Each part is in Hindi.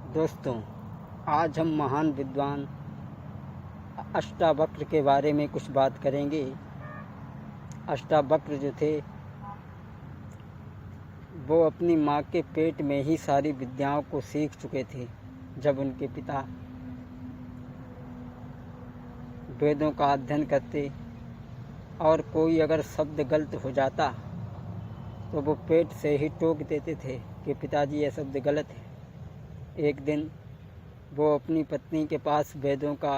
दोस्तों, आज हम महान विद्वान अष्टावक्र के बारे में कुछ बात करेंगे। अष्टावक्र जो थे वो अपनी माँ के पेट में ही सारी विद्याओं को सीख चुके थे। जब उनके पिता वेदों का अध्ययन करते और कोई अगर शब्द गलत हो जाता तो वो पेट से ही टोक देते थे कि पिताजी यह शब्द गलत है। एक दिन वो अपनी पत्नी के पास वेदों का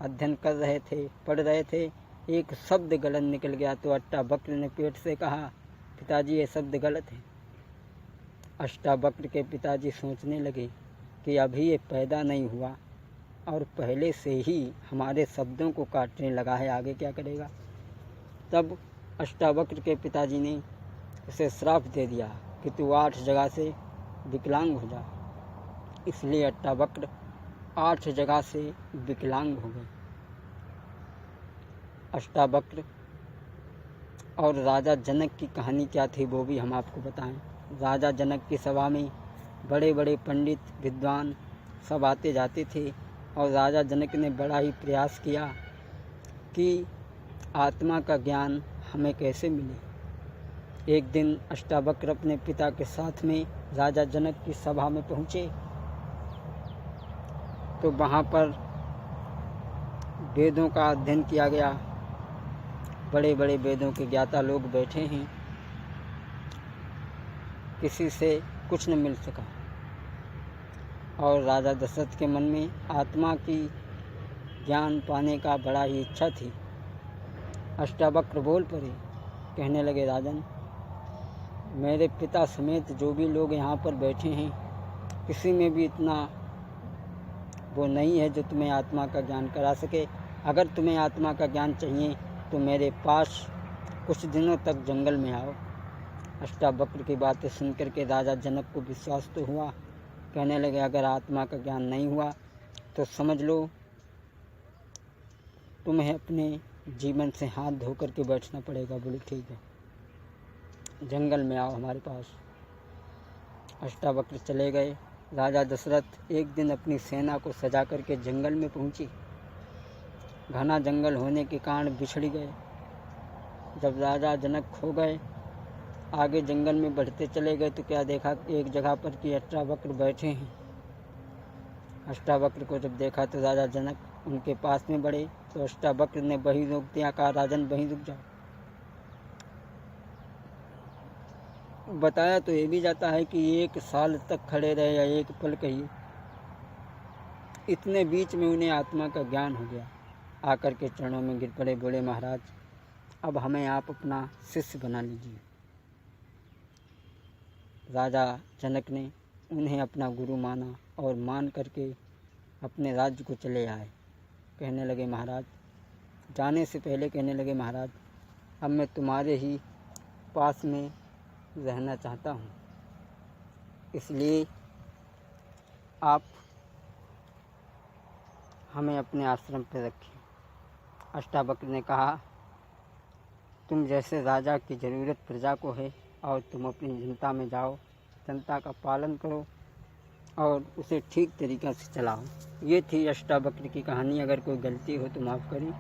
अध्ययन कर रहे थे, पढ़ रहे थे। एक शब्द गलत निकल गया तो अष्टावक्र ने पेट से कहा, पिताजी ये शब्द गलत है। अष्टावक्र के पिताजी सोचने लगे कि अभी ये पैदा नहीं हुआ और पहले से ही हमारे शब्दों को काटने लगा है, आगे क्या करेगा। तब अष्टावक्र के पिताजी ने उसे श्राप दे दिया कि तू 8 जगह से विकलांग हो जा। इसलिए अष्टावक्र 8 जगह से विकलांग हो गए। अष्टावक्र और राजा जनक की कहानी क्या थी वो भी हम आपको बताएं। राजा जनक की सभा में बड़े बड़े पंडित विद्वान सब आते जाते थे और राजा जनक ने बड़ा ही प्रयास किया कि आत्मा का ज्ञान हमें कैसे मिले। एक दिन अष्टावक्र अपने पिता के साथ में राजा जनक की सभा में पहुँचे तो वहाँ पर वेदों का अध्ययन किया गया। बड़े बड़े वेदों के ज्ञाता लोग बैठे हैं, किसी से कुछ न मिल सका। और राजा दशरथ के मन में आत्मा की ज्ञान पाने का बड़ा ही इच्छा थी। अष्टावक्र बोल पड़े, कहने लगे, राजन, मेरे पिता समेत जो भी लोग यहाँ पर बैठे हैं किसी में भी इतना वो नहीं है जो तुम्हें आत्मा का ज्ञान करा सके। अगर तुम्हें आत्मा का ज्ञान चाहिए तो मेरे पास कुछ दिनों तक जंगल में आओ। अष्टावक्र की बातें सुनकर के राजा जनक को विश्वास तो हुआ। कहने लगे, अगर आत्मा का ज्ञान नहीं हुआ तो समझ लो तुम्हें अपने जीवन से हाथ धो कर के बैठना पड़ेगा। बोले, ठीक है, जंगल में आओ हमारे पास। अष्टावक्र चले गए। राजा दशरथ एक दिन अपनी सेना को सजा करके जंगल में पहुंची। घना जंगल होने के कारण बिछड़ गए। जब राजा जनक खो गए, आगे जंगल में बढ़ते चले गए तो क्या देखा, एक जगह पर कि अष्टावक्र बैठे हैं। अष्टावक्र को जब देखा तो राजा जनक उनके पास में बढ़े तो अष्टावक्र ने वहीं रोक दिया, कहा, राजन वहीं रुक जाओ। बताया तो ये भी जाता है कि 1 साल तक खड़े रहे या 1 पल कहिए, इतने बीच में उन्हें आत्मा का ज्ञान हो गया। आकर के चरणों में गिर पड़े, बोले, महाराज, अब हमें आप अपना शिष्य बना लीजिए। राजा जनक ने उन्हें अपना गुरु माना और मान करके अपने राज्य को चले आए। कहने लगे, महाराज, जाने से पहले कहने लगे, महाराज, अब मैं तुम्हारे ही पास में रहना चाहता हूँ, इसलिए आप हमें अपने आश्रम पर रखें। अष्टावक्र ने कहा, तुम जैसे राजा की ज़रूरत प्रजा को है और तुम अपनी जनता में जाओ, जनता का पालन करो और उसे ठीक तरीक़ा से चलाओ। ये थी अष्टावक्र की कहानी। अगर कोई गलती हो तो माफ़ करें।